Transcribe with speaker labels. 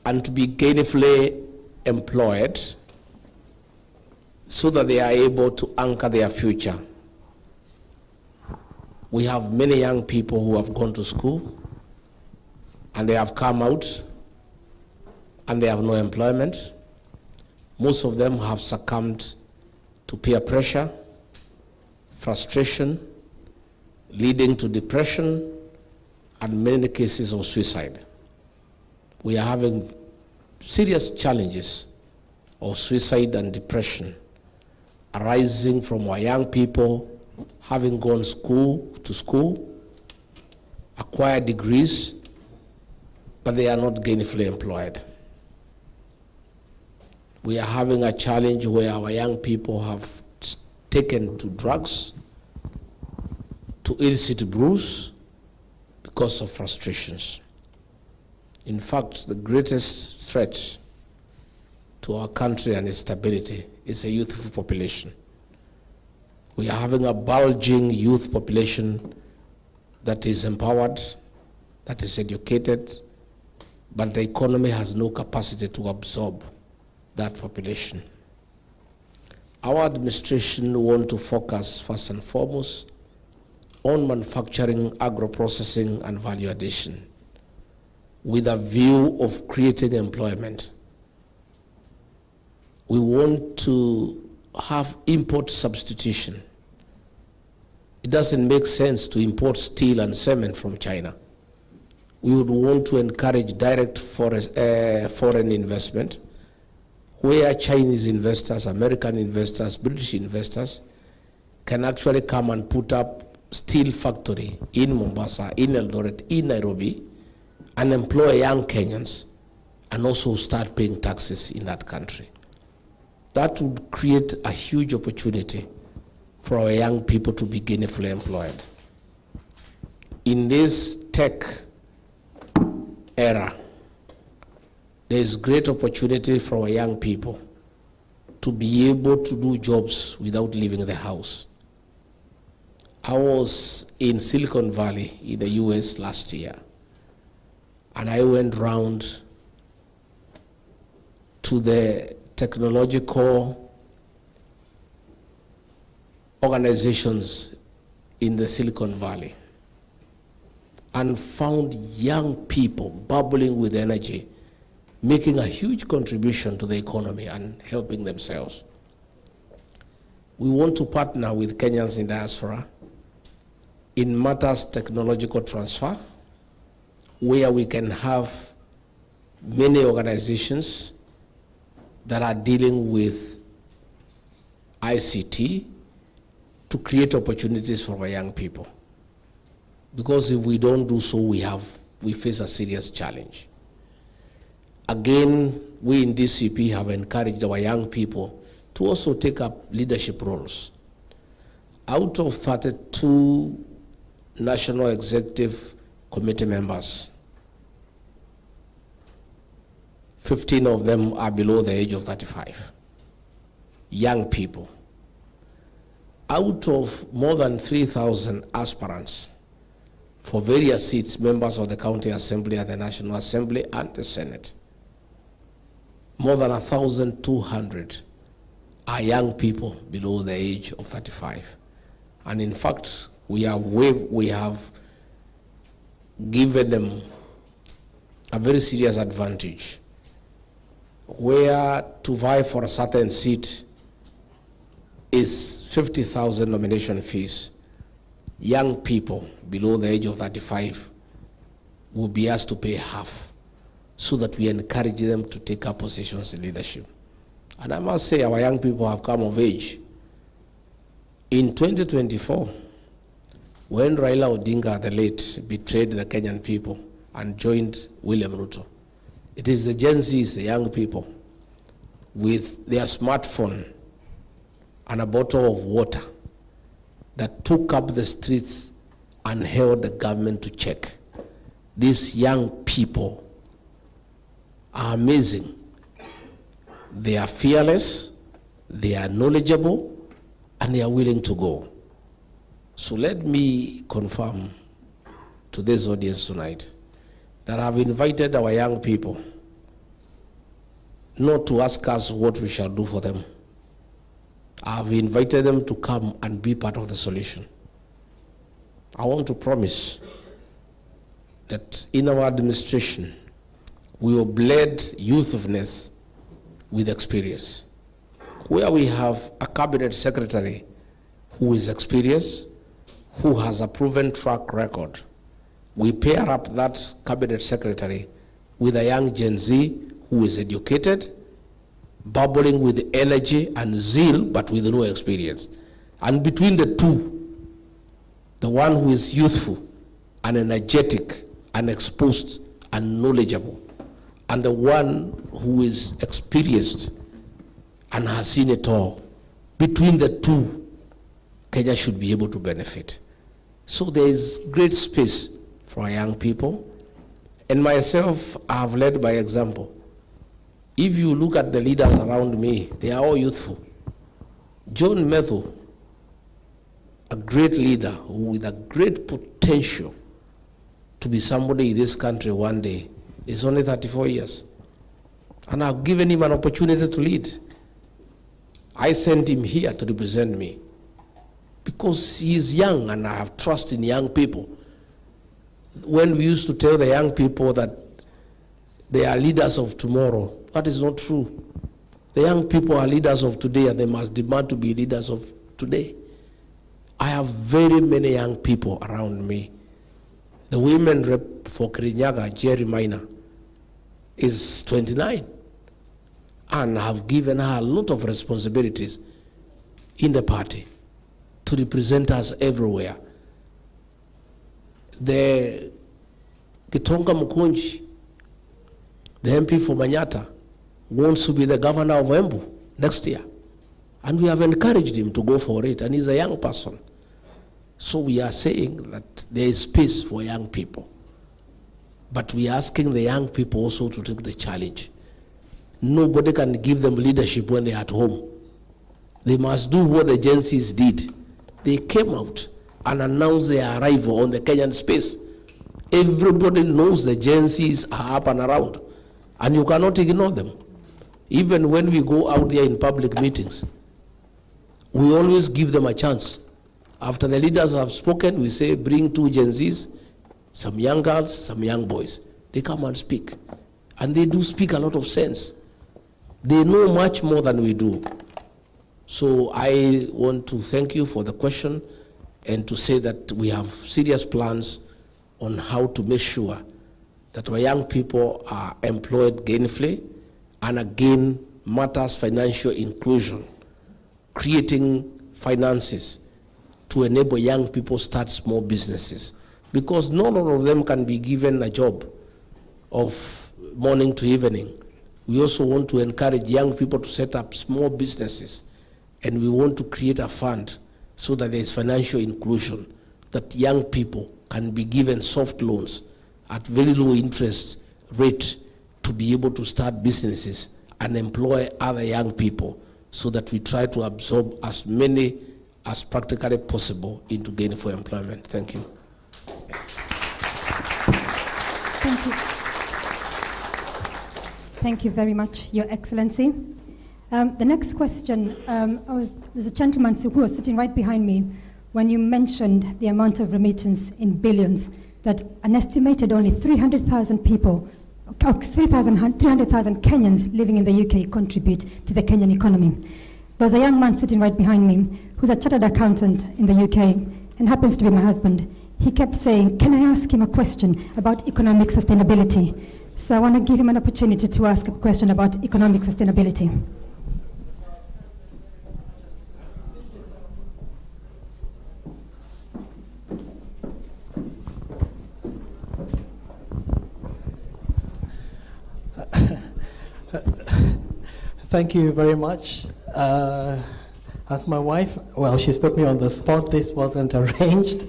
Speaker 1: and to be gainfully employed so that they are able to anchor their future. We have many young people who have gone to school and they have come out and they have no employment. Most of them have succumbed to peer pressure, frustration, leading to depression and many cases of suicide. We are having serious challenges of suicide and depression arising from our young people having gone to school, acquired degrees, but they are not gainfully employed. We are having a challenge where our young people have taken to drugs, to illicit brews because of frustrations. In fact, the greatest threat to our country and its stability is a youthful population. We are having a bulging youth population that is empowered, that is educated, but the economy has no capacity to absorb that population. Our administration wants to focus first and foremost on manufacturing, agro-processing, and value addition with a view of creating employment. We want to have import substitution. It doesn't make sense to import steel and cement from China. We would want to encourage direct foreign investment where Chinese investors, American investors, British investors can actually come and put up steel factory in Mombasa, in Eldoret, in Nairobi, and employ young Kenyans and also start paying taxes in that country. That would create a huge opportunity for our young people to be gainfully employed. In this tech era, there is great opportunity for our young people to be able to do jobs without leaving the house. I was in Silicon Valley in the US last year, and I went round to the technological organizations in the Silicon Valley and found young people bubbling with energy, making a huge contribution to the economy and helping themselves. We want to partner with Kenyans in diaspora in matters technological transfer, where we can have many organizations that are dealing with ICT to create opportunities for our young people. Because if we don't do so, we face a serious challenge. Again, we in DCP have encouraged our young people to also take up leadership roles. Out of 32 National Executive Committee members, 15 of them are below the age of 35. Young people. Out of more than 3,000 aspirants for various seats, members of the County Assembly and the National Assembly and the Senate, more than 1,200 are young people below the age of 35. And in fact, we have given them a very serious advantage, where to vie for a certain seat is 50,000 nomination fees. Young people below the age of 35 will be asked to pay half so that we encourage them to take up positions in leadership. And I must say, our young people have come of age. In 2024, when Raila Odinga, the late, betrayed the Kenyan people and joined William Ruto, it is the Gen Zs, the young people, with their smartphone and a bottle of water that took up the streets and held the government to check. These young people are amazing. They are fearless, they are knowledgeable, and they are willing to go. So let me confirm to this audience tonight that I've invited our young people not to ask us what we shall do for them. I've invited them to come and be part of the solution. I want to promise that in our administration, we will blend youthfulness with experience. Where we have a cabinet secretary who is experienced, who has a proven track record, we pair up that cabinet secretary with a young Gen Z who is educated, bubbling with energy and zeal, but with no experience. And between the two, the one who is youthful and energetic and exposed and knowledgeable, and the one who is experienced and has seen it all, between the two, Kenya should be able to benefit. So there is great space for our young people. And myself, I have led by example. If you look at the leaders around me, they are all youthful. John Metho, a great leader with a great potential to be somebody in this country one day, is only 34 years. And I've given him an opportunity to lead. I sent him here to represent me because he is young and I have trust in young people. When we used to tell the young people that they are leaders of tomorrow, that is not true. The young people are leaders of today and they must demand to be leaders of today. I have very many young people around me. The women rep for Kirinyaga, Jerry Minor, is 29 and have given her a lot of responsibilities in the party to represent us everywhere. The Gitonga Mukunji, the MP for Manyata, wants to be the governor of Embu next year. And we have encouraged him to go for it, and he's a young person. So we are saying that there is space for young people. But we are asking the young people also to take the challenge. Nobody can give them leadership when they're at home. They must do what the Gen Zs did. They came out and announced their arrival on the Kenyan space. Everybody knows the Gen Zs are up and around, and you cannot ignore them. Even when we go out there in public meetings, we always give them a chance. After the leaders have spoken, we say, bring 2 Gen Zs, some young girls, some young boys. They come and speak. And they do speak a lot of sense. They know much more than we do. So I want to thank you for the question and to say that we have serious plans on how to make sure that our young people are employed gainfully, and again matters financial inclusion, creating finances to enable young people start small businesses, because not all of them can be given a job of morning to evening. We also want to encourage young people to set up small businesses, and we want to create a fund so that there is financial inclusion, that young people can be given soft loans at very low interest rate to be able to start businesses and employ other young people, so that we try to absorb as many as practically possible into gainful employment. Thank you.
Speaker 2: Thank you. Thank you very much, Your Excellency. The next question, there's a gentleman who was sitting right behind me when you mentioned the amount of remittance in billions, that an estimated only 300,000 people, 300,000 Kenyans living in the UK contribute to the Kenyan economy. There's a young man sitting right behind me who's a chartered accountant in the UK and happens to be my husband. He kept saying, can I ask him a question about economic sustainability? So I want to give him an opportunity to ask a question about economic sustainability.
Speaker 3: Thank you very much. As my wife, well, she's put me on the spot. This wasn't arranged.